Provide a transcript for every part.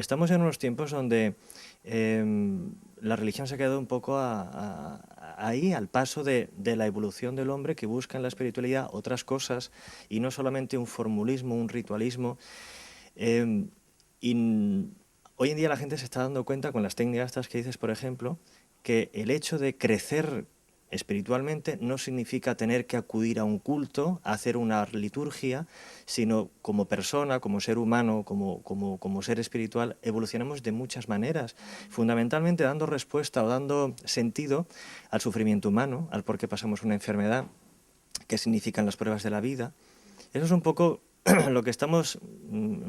estamos en unos tiempos donde la religión se ha quedado un poco ahí, al paso de la evolución del hombre, que busca en la espiritualidad otras cosas y no solamente un formulismo, un ritualismo. Eh, y hoy en día la gente se está dando cuenta con las técnicas estas que dices, por ejemplo, que el hecho de crecer espiritualmente no significa tener que acudir a un culto, a hacer una liturgia, sino como persona, como ser humano, como ser espiritual, evolucionamos de muchas maneras, fundamentalmente dando respuesta o dando sentido al sufrimiento humano, al por qué pasamos una enfermedad, qué significan las pruebas de la vida. Eso es un poco lo que estamos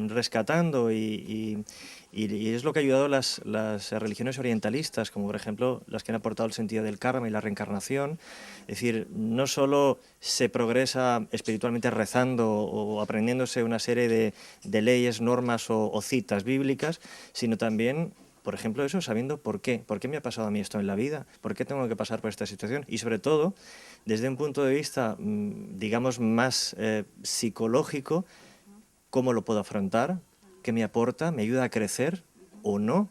rescatando y es lo que ha ayudado las religiones orientalistas, como por ejemplo las que han aportado el sentido del karma y la reencarnación. Es decir, no solo se progresa espiritualmente rezando o aprendiéndose una serie de leyes, normas o citas bíblicas, sino también, por ejemplo, eso, sabiendo por qué me ha pasado a mí esto en la vida, por qué tengo que pasar por esta situación y sobre todo desde un punto de vista, digamos, más psicológico, cómo lo puedo afrontar, qué me aporta, me ayuda a crecer o no.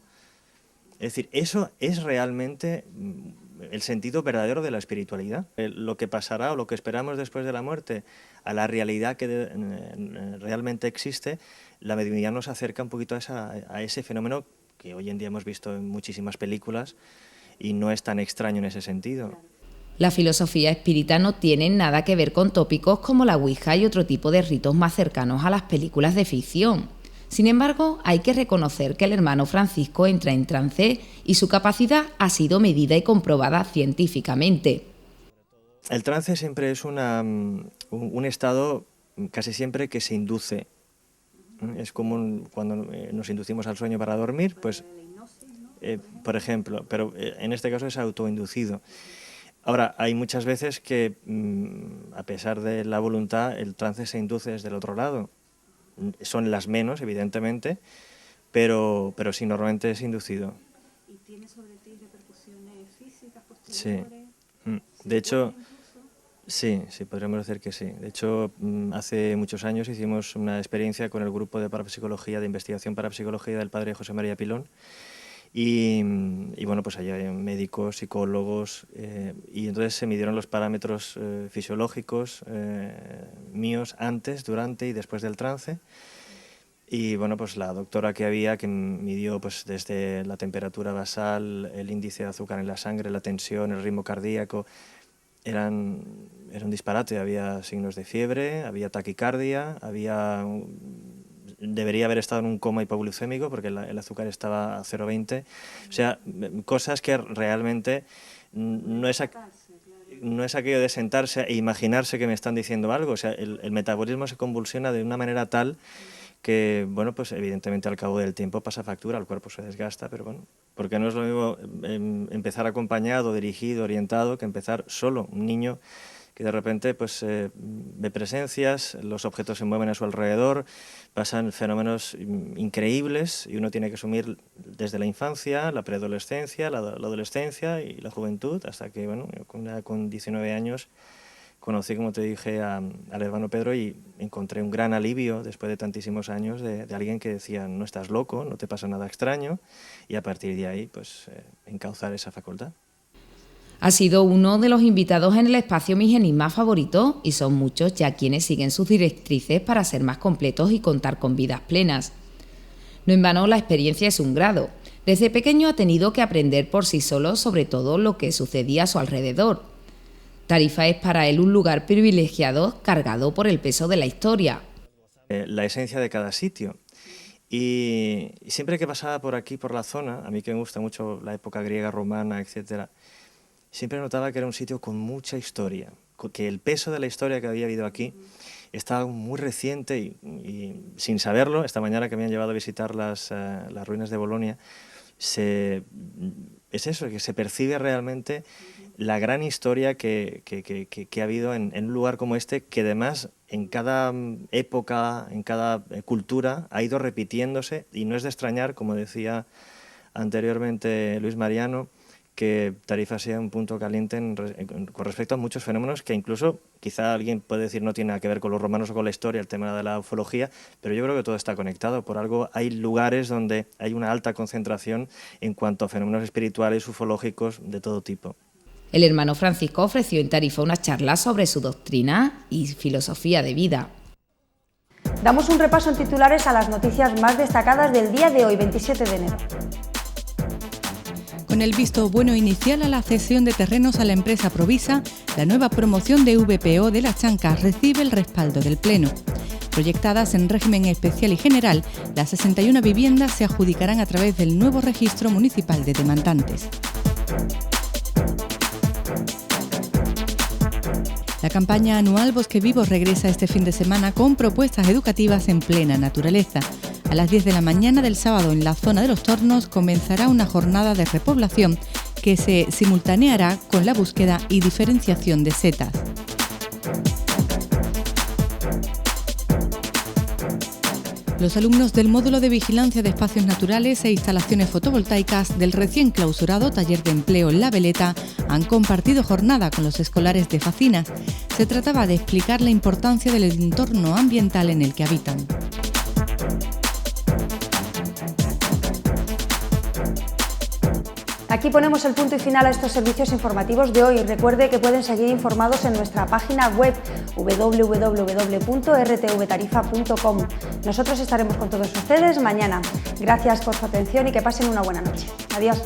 Es decir, eso es realmente el sentido verdadero de la espiritualidad. Lo que pasará o lo que esperamos después de la muerte a la realidad que realmente existe, la mediunidad nos acerca un poquito a ese fenómeno que hoy en día hemos visto en muchísimas películas y no es tan extraño en ese sentido. La filosofía espírita no tiene nada que ver con tópicos como la Ouija y otro tipo de ritos más cercanos a las películas de ficción. Sin embargo, hay que reconocer que el hermano Francisco entra en trance y su capacidad ha sido medida y comprobada científicamente. El trance siempre es un estado casi siempre que se induce. Es como cuando nos inducimos al sueño para dormir, pues, por ejemplo, pero en este caso es autoinducido. Ahora, hay muchas veces que, a pesar de la voluntad, el trance se induce desde el otro lado. Son las menos, evidentemente, pero sí, normalmente es inducido. ¿Y tiene sobre ti repercusiones físicas Sí. posteriores? De hecho, Incluso? sí, podríamos decir que sí. De hecho, hace muchos años hicimos una experiencia con el grupo de parapsicología, de investigación parapsicología del padre José María Pilón. Y bueno, pues allí hay médicos, psicólogos, y entonces se midieron los parámetros fisiológicos míos antes, durante y después del trance. Y bueno, pues la doctora que había, que midió pues desde la temperatura basal, el índice de azúcar en la sangre, la tensión, el ritmo cardíaco, era un disparate. Había signos de fiebre, había taquicardia, debería haber estado en un coma hipoglucémico porque el azúcar estaba a 0,20. O sea, cosas que realmente no es, no es aquello de sentarse e imaginarse que me están diciendo algo. O sea, el metabolismo se convulsiona de una manera tal que, bueno, pues evidentemente al cabo del tiempo pasa factura, el cuerpo se desgasta, pero bueno, porque no es lo mismo empezar acompañado, dirigido, orientado, que empezar solo, un niño que de repente pues ve presencias, los objetos se mueven a su alrededor, pasan fenómenos increíbles y uno tiene que asumir desde la infancia, la preadolescencia, la adolescencia y la juventud, hasta que, bueno, con 19 años conocí, como te dije, al hermano Pedro y encontré un gran alivio después de tantísimos años de alguien que decía, no estás loco, no te pasa nada extraño, y a partir de ahí, pues, encauzar esa facultad. Ha sido uno de los invitados en el espacio Mis Enigmas Favoritos y son muchos ya quienes siguen sus directrices para ser más completos y contar con vidas plenas. No en vano, la experiencia es un grado. Desde pequeño ha tenido que aprender por sí solo sobre todo lo que sucedía a su alrededor. Tarifa es para él un lugar privilegiado cargado por el peso de la historia. La esencia de cada sitio. Y siempre que pasaba por aquí, por la zona, a mí que me gusta mucho la época griega, romana, etcétera, siempre notaba que era un sitio con mucha historia, que el peso de la historia que había habido aquí estaba muy reciente y sin saberlo, esta mañana que me han llevado a visitar las ruinas de Bolonia, es eso, que se percibe realmente la gran historia que ha habido en un lugar como este, que además en cada época, en cada cultura, ha ido repitiéndose, y no es de extrañar, como decía anteriormente Luis Mariano, que Tarifa sea un punto caliente con respecto a muchos fenómenos que incluso quizá alguien puede decir no tiene nada que ver con los romanos o con la historia, el tema de la ufología, pero yo creo que todo está conectado. Por algo hay lugares donde hay una alta concentración en cuanto a fenómenos espirituales, ufológicos, de todo tipo. El hermano Francisco ofreció en Tarifa una charla sobre su doctrina y filosofía de vida. Damos un repaso en titulares a las noticias más destacadas del día de hoy, 27 de enero. Con el visto bueno inicial a la cesión de terrenos a la empresa Provisa, la nueva promoción de VPO de Las Chancas recibe el respaldo del Pleno. Proyectadas en régimen especial y general, las 61 viviendas se adjudicarán a través del nuevo registro municipal de demandantes. La campaña anual Bosque Vivo regresa este fin de semana con propuestas educativas en plena naturaleza. A las 10 de la mañana del sábado en la zona de Los Tornos comenzará una jornada de repoblación que se simultaneará con la búsqueda y diferenciación de setas. Los alumnos del módulo de vigilancia de espacios naturales e instalaciones fotovoltaicas del recién clausurado taller de empleo La Veleta han compartido jornada con los escolares de Facinas. Se trataba de explicar la importancia del entorno ambiental en el que habitan. Aquí ponemos el punto y final a estos servicios informativos de hoy. Recuerde que pueden seguir informados en nuestra página web www.rtvtarifa.com. Nosotros estaremos con todos ustedes mañana. Gracias por su atención y que pasen una buena noche. Adiós.